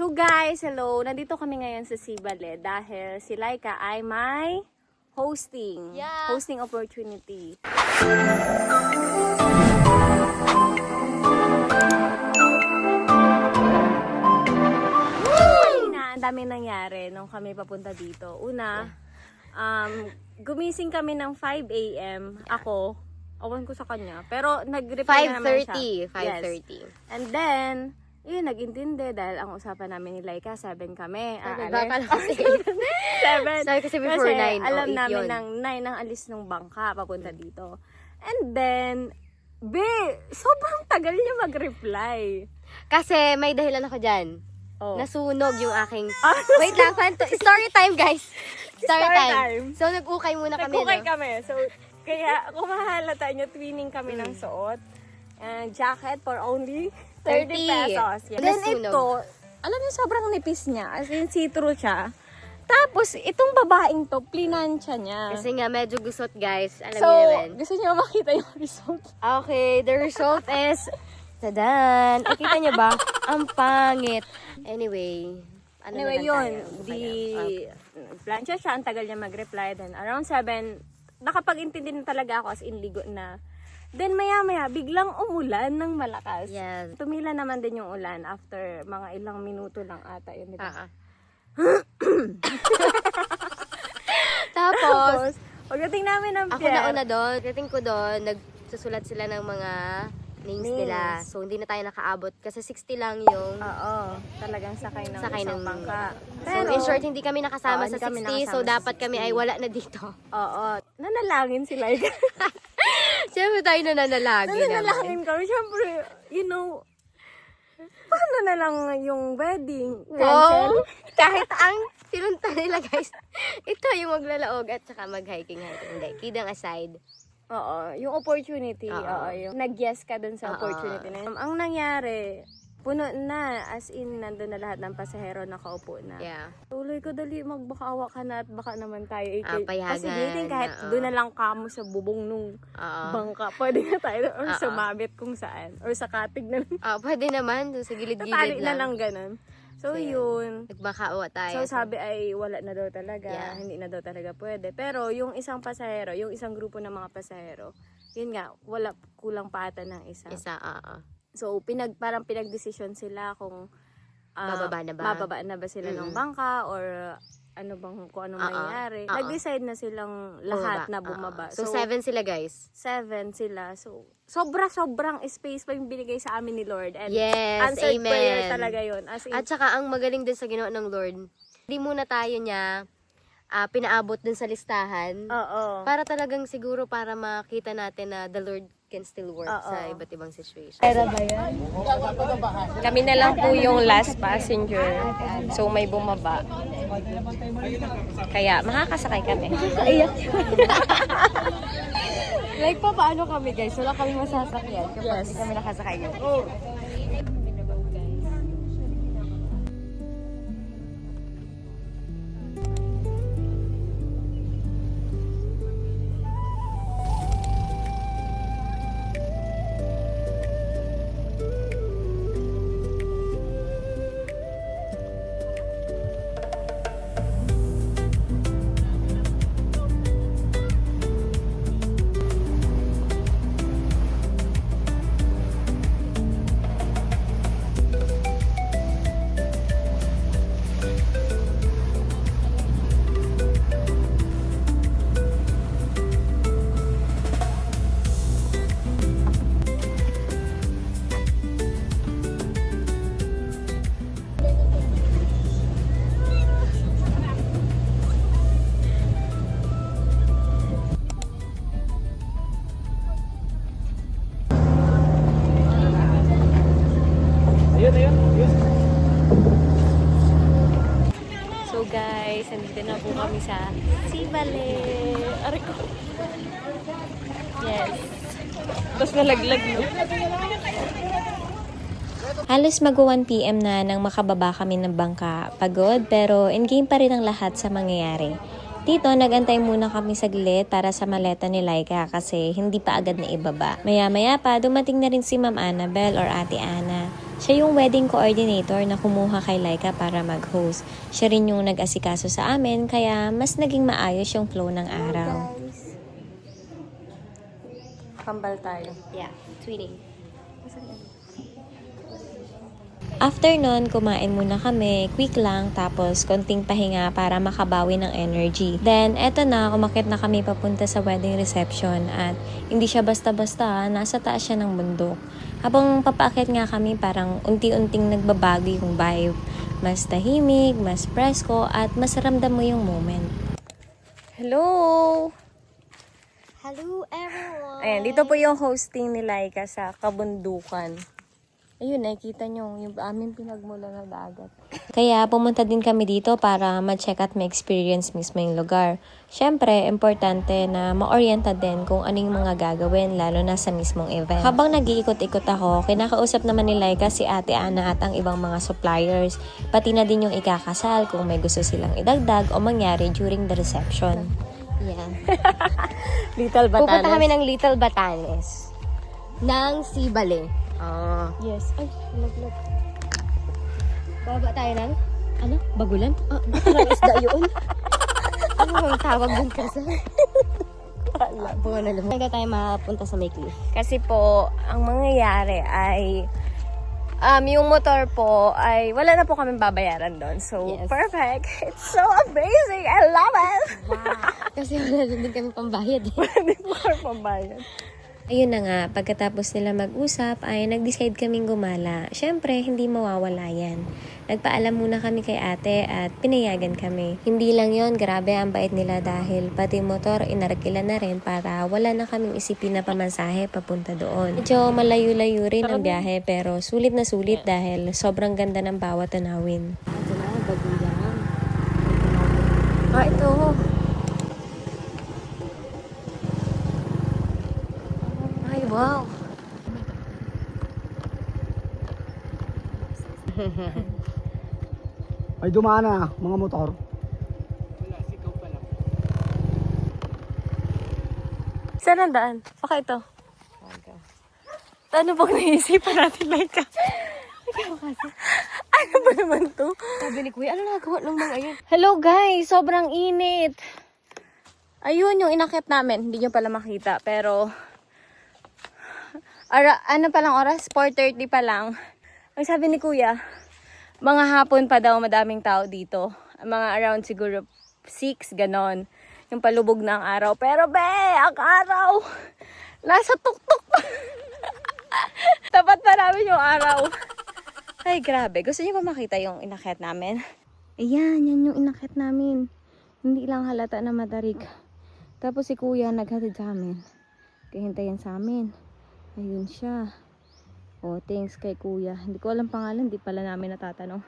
So guys, hello. Nandito kami ngayon sa Sibale dahil si Laika ay may hosting. Yeah. Hosting opportunity. Kanina, ang dami nangyari nung kami papunta dito. Una, gumising kami ng 5 a.m. Ako, awan ko sa kanya. Pero nag-reply na naman siya. 5:30. Yes. And then, yun, nag-intindi dahil ang usapan namin ni Laika, 7 kami. Baka kasi. 7. Sabi kasi before 9 alam o 8 namin yun. ng 9 ang alis ng bangka papunta dito. And then, sobrang tagal niya mag-reply. Kasi may dahilan ako dyan. Oh. Nasunog yung aking... Wait lang, story time guys. Story time. So nag-ukay muna kami. Nag-ukay No? kami. So, kaya kung mahalata nyo, twinning kami ng suot. And jacket for only 30 pesos. Yeah. Then Nasunog. ito, alam niyo sobrang nipis niya. As in, see-through siya. Tapos, itong babaeng to, plinansya niya. Kasi nga medyo gusot guys. Alam So, niyo naman. gusto niyo makita yung result. Okay, the result is... Tadan! Eh, kita niyo ba? Ang pangit. Anyway na lang Yun. tayo? Plansya siya, ang tagal niya mag-reply. Then, around 7, nakapag-intindi na talaga ako as in ligo na. Then, maya-maya, biglang umulan ng malakas. Yes. Tumila naman din yung ulan after mga ilang minuto lang ata yun. Diba? Tapos, pagdating namin ng ako nauna doon. Pagdating ko doon, nagsusulat sila ng mga names nila. So, hindi na tayo nakaabot. Kasi 60 lang yung Oo, talagang sakay ng sakay isang ng bangka. So, in short, hindi kami nakasama Oo, sa hindi kami 60. nakasama So, sa dapat kami 60. ay wala na dito. Oo, nanalangin sila. Siyempre tayo nananalagi naman. Nanalangin kami. Siyempre, you know, paano na lang yung wedding? Cancel? Wow! Kahit ang pinunta nila guys, ito yung maglalaog at saka mag-hiking. Hindi, kidding aside. Oo, yung opportunity. Oo. Oo, yung nag-yes ka dun sa Oo. opportunity na yun. Ang nangyari, puno na, as in, nandun na lahat ng pasahero nakaupo na. Yeah. Tuloy ko, dali, magbakaawa ka na at baka naman tayo Payagan, pasigilin kahit oo. doon na lang kamo sa bubong nung Oo. bangka. Pwede na tayo or Oo. sumabit kung saan. Or sa katig na lang. Pwede naman, doon sa gilid-gilid Tatali na lang. lang ganun. So, yun. Nagbakaawa tayo. So, sabi ay wala na daw talaga. Yeah. Hindi na daw talaga pwede. Pero, yung isang pasahero, yung isang grupo ng mga pasahero, yun nga, wala, kulang pa ata ng isa. So, parang pinag-desisyon sila kung bababa na ba sila ng bangka or kung anong mangyayari. Nag-decide na silang lahat na bumaba. So, 7 sila guys. 7 sila. So, sobrang space pa yung binigay sa amin ni Lord. And Yes, answered amen. prayer talaga yun. As in, At saka ang magaling din sa ginawa ng Lord, hindi muna tayo niya pinaabot dun sa listahan. oo. Para talagang siguro para makita natin na the Lord can still work Oo. sa iba't ibang situation. Pera ba yan? Kami na lang po yung last passenger. So, may bumaba. Kaya, makakasakay kami. Iyak. Like pa, paano kami guys? Wala kami masasakyan kapag Yes. hindi kami nakasakay. So guys, nandito na po kami sa Sibale. Aray ko. Yes. Tapos nalaglag no? Halos mag-1 PM na nang makababa kami ng bangka. Pagod pero in-game pa rin ang lahat sa mangyayari. Dito, nagantay muna kami saglit para sa maleta ni Laika kasi hindi pa agad na ibaba. Maya-maya pa, dumating na rin si Ma'am Annabel or Ate Ana. Siya yung wedding coordinator na kumuha kay Laika para mag-host. Siya rin yung nag-asikaso sa amin, kaya mas naging maayos yung flow ng araw. Guys. Kambal tayo. Yeah, tweeting. After nun, kumain muna kami, quick lang, tapos konting pahinga para makabawi ng energy. Then, eto na, umakyat na kami papunta sa wedding reception at hindi siya basta-basta, nasa taas siya ng bundok. Habang papaakyat nga kami, parang unti-unting nagbabago yung vibe. Mas tahimik, mas presko, at mas ramdam mo yung moment. Hello! Hello everyone! Ayan, dito po yung hosting ni Laika sa kabundukan. Ayun, nakikita nyo yung aming pinagmula na dagat. Kaya pumunta din kami dito para ma-check at ma-experience mismo yung lugar. Siyempre, importante na ma-orienta din kung ano yung mga gagawin, lalo na sa mismong event. Habang nag-iikot-ikot ako, kinakausap naman ni Laika si Ate Ana at ang ibang mga suppliers, pati na din yung ikakasal kung may gusto silang idagdag o mangyari during the reception. Yeah. Little Batanes. Pupunta kami ng Little Batanes. Ng Sibale. Ah. Yes. Ay, laglag. Baba tayo ng? Ano? Bagulan? Parang isda yun. Ano ang tawag doon kasi? Bunga na lumang. Hanggang tayo mapunta sa may cliff. Kasi po, ang mangyayari ay yung motor po ay wala na po kami babayaran doon. So, Yes. perfect. It's so amazing. I love it. Kasi wala din kami pambayad eh. Hindi po kami pambayad. Ayun na nga, pagkatapos nila mag-usap ay nag-decide kaming gumala. Siyempre, hindi mawawala yan. Nagpaalam muna kami kay ate at pinayagan kami. Hindi lang yon, grabe ang bait nila dahil pati motor inarkila na rin para wala na kaming isipin na pamansahe papunta doon. Medyo malayo-layo rin ang biyahe pero sulit na sulit dahil sobrang ganda ng bawat tanawin. Ito na, bagulang. Ito. Ay, wow. Ay dumaan na mga motor. Saan ang daan? Baka ito. Ano bang naisipan natin, Laika? Ano ba naman to? Sabi ni Kuya, ano nagawa ng mga yun? Hello guys, sobrang init. Ayun yung inakyat namin, hindi nyo pala makita. Pero, ano pa lang oras? 4:30 pa lang. Ang sabi ni Kuya, mga hapon pa daw madaming tao dito. Mga around siguro 6, ganon. Yung palubog ng araw. Pero ang araw, nasa tuktok pa. Tapat pa namin yung araw. Ay, grabe. Gusto niyo ba makita yung inakyat namin? Ayan, yan yung inakyat namin. Hindi lang halata na matarik. Tapos si Kuya naghatid sa amin. Kahintayan sa amin. Ayun siya. Oh, thanks kay Kuya. Hindi ko alam pangalan, hindi pala namin natatanong.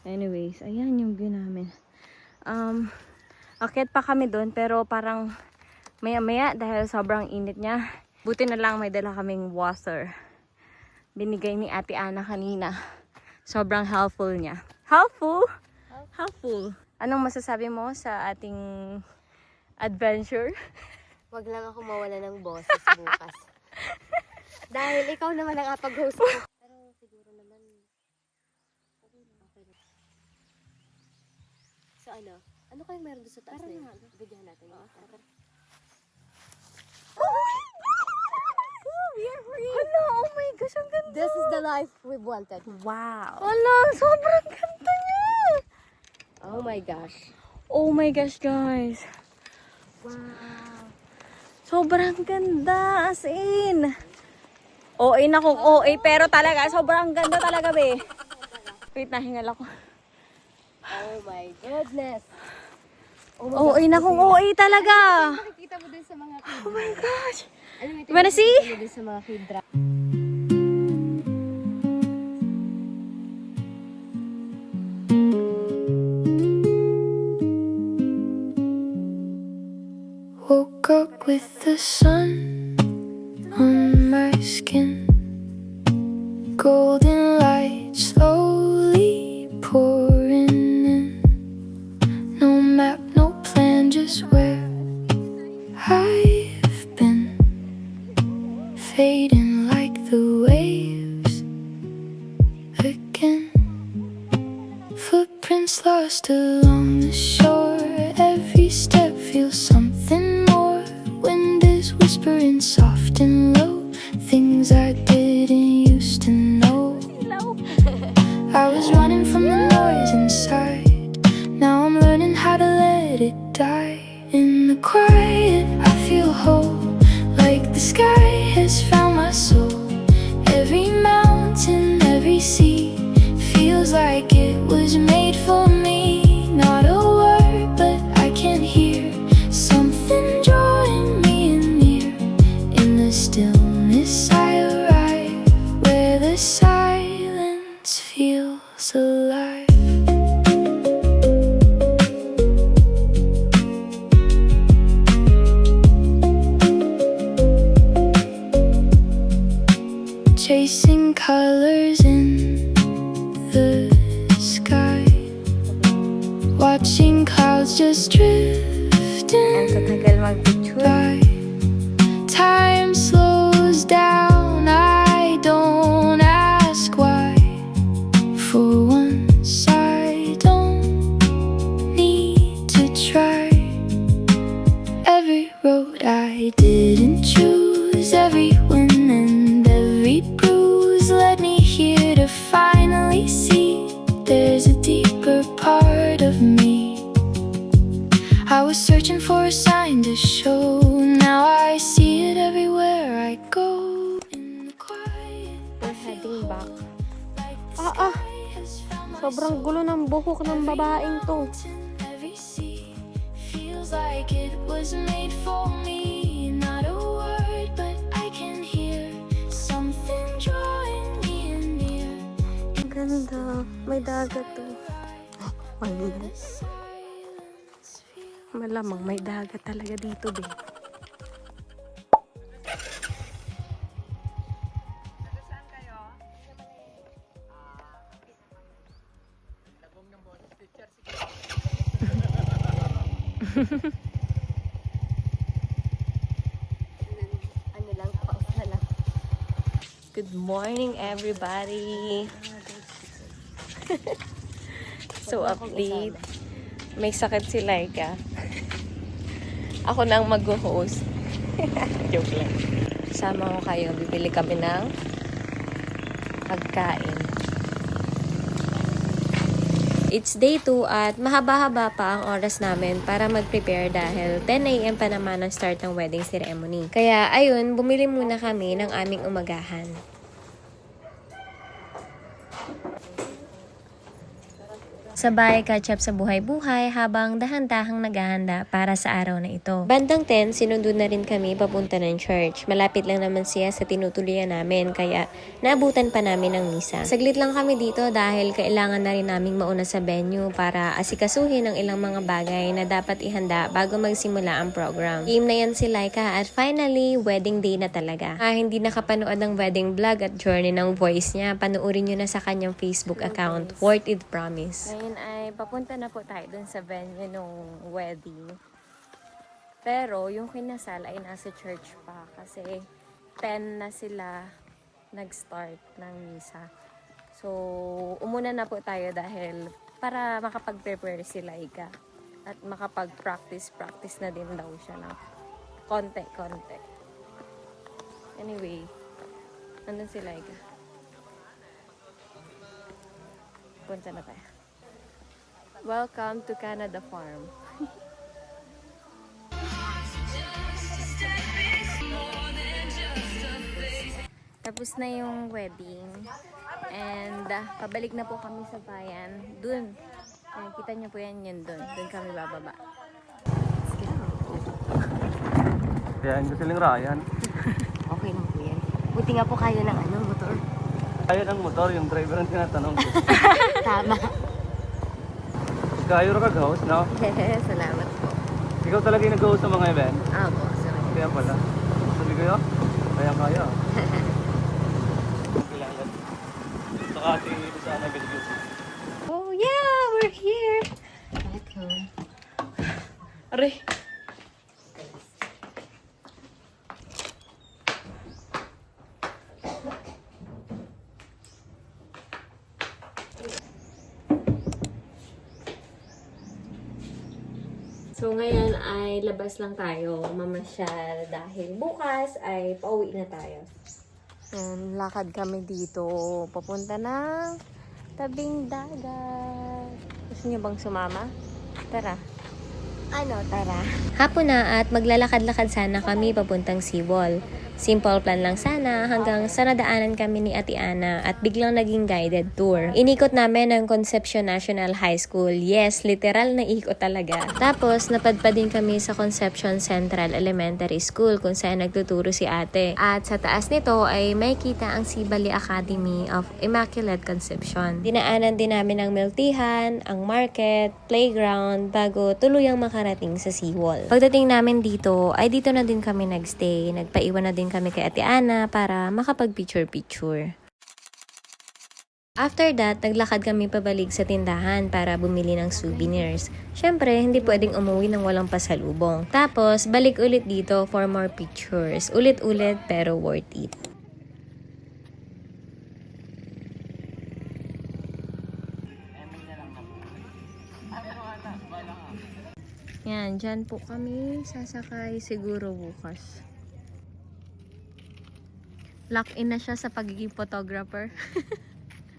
Anyways, ayan yung view namin. Akyat pa kami doon pero parang maya-maya dahil sobrang init niya. Buti na lang may dala kaming water. Binigay ni Ate Ana kanina. Sobrang helpful niya. Helpful? Helpful. Anong masasabi mo sa ating adventure? Wag lang ako mawala ng boses bukas. Dahil ikaw naman ang apag-host ko. Pero siguro naman, okay. So ano kayong meron doon sa taas na yun? Bigyan natin. Hala, oh my gosh, ang ganda. This is the life we wanted. Wow. Hala, sobrang ganda niya. Oh my gosh. Oh my gosh, guys. Wow. Sobrang ganda, as in. OA na kung OA, pero talaga, sobrang ganda talaga, be. Wait, nahingal ako. Oh my goodness. OA na kung OA talaga. Makikita mo din sa mga Oh my gosh. Ano mo You wanna see? mo din sa mga kidra. Woke up with the sun on my skin, golden light slowly pouring in. No map, no plan, just where I've been, fading like the waves footprints lost along the shore. Every step feels something more. Wind is whispering soft and low, things I didn't used to know. I was running from the noise inside, now I'm learning how to let it die. In the quiet I feel whole, like the sky has found my soul. Every mountain, every sea feels like it was made for me. Not a word, but I can hear something drawing me in near. In the stillness I arrive, where the silence feels alive. Chasing colors in the sky, watching clouds just drifting by. Time slows down, I don't ask why. For once I don't need to try. Every road I didn't choose, every win and every bruise led me here to finally see there's a deeper part of me. I was searching for a sign to show, now I see it everywhere I go. In the quiet, We're heading back. Sobrang gulo ng buhok ng babaeng to. every sea feels like it was made for me. Not a word, but I can hear something drawing me in near. Ang ganda. May dagat to. Malamang may dagat talaga dito, be. Ano lang, pause na lang. Good morning, everybody. So, update. May sakit si Laika. Ako na ang mag-host. Joke lang. Sama ko kayo. Bibili kami ng pagkain. It's day 2 at mahaba-haba pa ang oras namin para mag-prepare dahil 10 a.m. pa naman ang start ng wedding ceremony. Kaya ayun, bumili muna kami ng aming umagahan. Sabay catch up sa buhay-buhay habang dahan-dahang naghahanda para sa araw na ito. Bandang 10, sinundo na rin kami papunta ng church. Malapit lang naman siya sa tinutuloyan namin kaya naabutan pa namin ang misa. Saglit lang kami dito dahil kailangan na rin naming mauna sa venue para asikasuhin ang ilang mga bagay na dapat ihanda bago magsimula ang program. Team na yan si Laika at finally, wedding day na talaga. Hindi nakapanood ng wedding vlog at journey ng voice niya, panoorin nyo na sa kanyang Facebook account, Worth It Promise. Ngayon ay papunta na po tayo dun sa venue nung wedding. Pero yung kinasal ay nasa church pa kasi 10 na sila nag-start ng misa. So, umuna na po tayo dahil para makapag-prepare si Laika at makapag-practice na din daw siya ng konti. Anyway, nandun si Laika. Punta na tayo. Welcome to Canada Farm. Tapos na yung wedding. And pabalik na po kami sa bayan. Dun. Ayan, kita niyo po yan yun dun. Dun kami bababa. Yan, gusto lang Ryan. Okay lang po yan. Buti nga po kayo ng motor. Ayun ang motor, yung driver ang tinatanong ko. Tama. Kayo ka ghost, no? Salamat po. Ikaw talaga yung nag-host sa mga event? Po, sorry. Kaya pala. Sabi ko yun, kaya. Kailangan. Saka si Luzana video. Oh yeah, we're here. Aray. So ngayon ay labas lang tayo, mamasyal dahil bukas ay pauwi na tayo. And lakad kami dito. Papunta ng tabing dagat. Gusto niyo bang sumama? Tara. Tara. Hapon na at maglalakad-lakad sana kami papuntang Seawall. Simple plan lang sana hanggang sa nadaanan kami ni Ate Ana at biglang naging guided tour. Inikot namin ang Concepcion National High School. Yes, literal na ikot talaga. Tapos napadpad din kami sa Concepcion Central Elementary School kung saan nagtuturo si ate. At sa taas nito ay may kita ang Sibali Academy of Immaculate Conception. Dinaanan din namin ang miltihan, ang market, playground bago tuluyang makarating sa Seawall. Pagdating namin dito ay dito na din kami nagstay. Nagpaiwan na din kami kay Ate Ana para makapag-picture-picture. After that, naglakad kami pabalik sa tindahan para bumili ng souvenirs. Syempre, hindi pwedeng umuwi ng walang pasalubong. Tapos, balik ulit dito for more pictures. Ulit-ulit pero worth it. Yan, dyan po kami sasakay siguro bukas. Lock-in na siya sa pagiging photographer.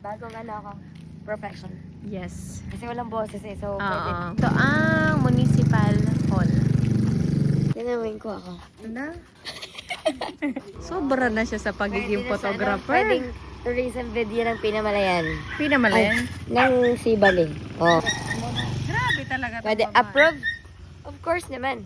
Bagong ako. Profession. Yes. Kasi walang boses so Oo. Ito ang Municipal Hall. Tinawin ko ako. Na? Sobra na siya sa pagiging photographer. Pwedeng tourism video ng Pinamalayan. Pinamalayan. Ng Sibali. Oh. Grabe talaga. Pwede approve? Of course naman.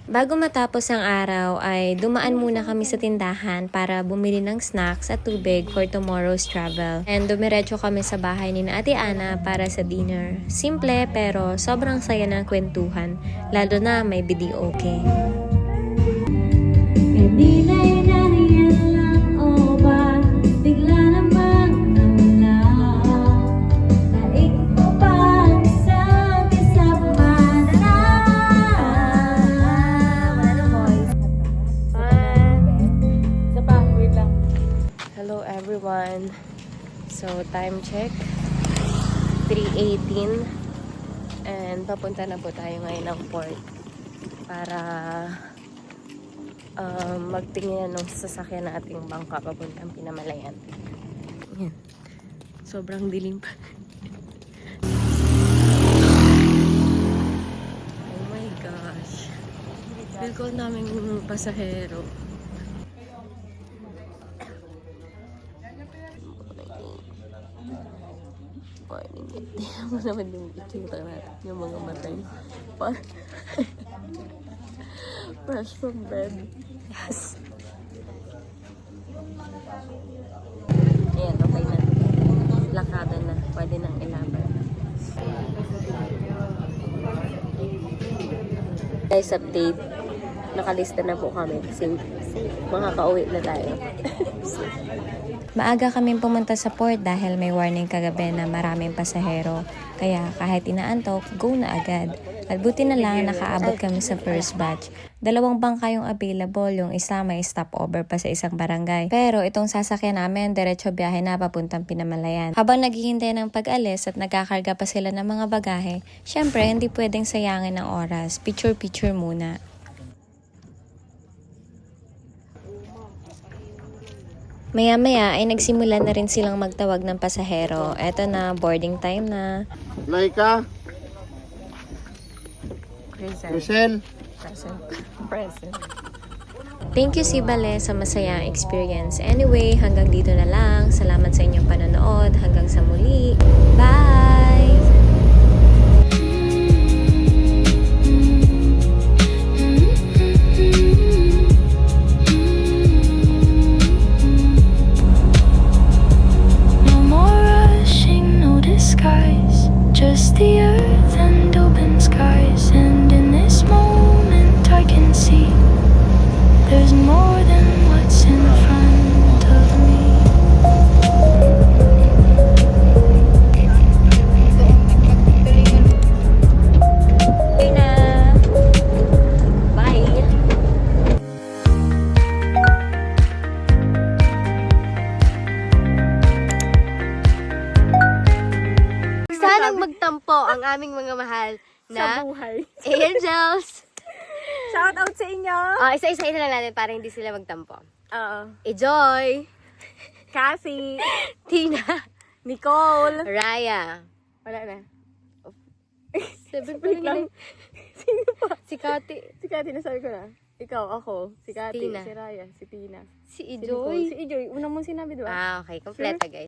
Bago matapos ang araw ay dumaan muna kami sa tindahan para bumili ng snacks at tubig for tomorrow's travel. And dumiretso kami sa bahay ni Ate Ana para sa dinner. Simple pero sobrang saya ng kwentuhan, lalo na may video okay. Hello everyone. So time check 3:18 and papunta na po tayo ngayon ng port para magtingin ng sasakyan nating bangka papuntang Pinamalayan. Yan. Sobrang dilim pa. Oh my gosh. Feel ko namin pasahero. Morning. Tingnan mo naman yung itsura natin. Yung mga matay. Fresh from bed. Yes. Ayan, okay na. Lakada na. Pwede nang ilaban. Guys, update. Nakalista na po kami. Safe. Makakauwi na tayo. Maaga kaming pumunta sa port dahil may warning kagabi na maraming pasahero. Kaya kahit inaantok, go na agad. At buti na lang nakaabot kami sa first batch. 2 bangka yung available, yung isa may stopover pa sa isang barangay. Pero itong sasakyan namin, diretso biyahe na papuntang Pinamalayan. Habang naghihintay ng pag-alis at nagkakarga pa sila ng mga bagahe, syempre hindi pwedeng sayangin ng oras. Picture-picture muna. Maya-maya ay nagsimula na rin silang magtawag ng pasahero. Eto na, boarding time na. Laika, Crisel. Present. Thank you Sibale sa masayang experience. Anyway, hanggang dito na lang. Salamat sa inyong panonood. Hanggang sa muli. Bye! No more rushing, no disguise. Just the earth and open skies. And in this moment I can see there's more than what's in front of me. Okay na! Bye! Sanang magtampo ang aming mga mahal sa na buhay. Angels. Shout out sa inyo! Isa-isahin na lang natin para hindi sila magtampo. Oo. Joy, Cassie, Tina, Nicole. Raya. Wala na. Sabi Wait lang. Sino pa? Si Kati, Si Cathy, nasabi ko na. Ikaw, ako, si Cathy, Tina. si Raya, si Tina. si Si Nicole, Joy. si Ijoy. Unang mong sinabi, diba? Okay. Kompleto, guys.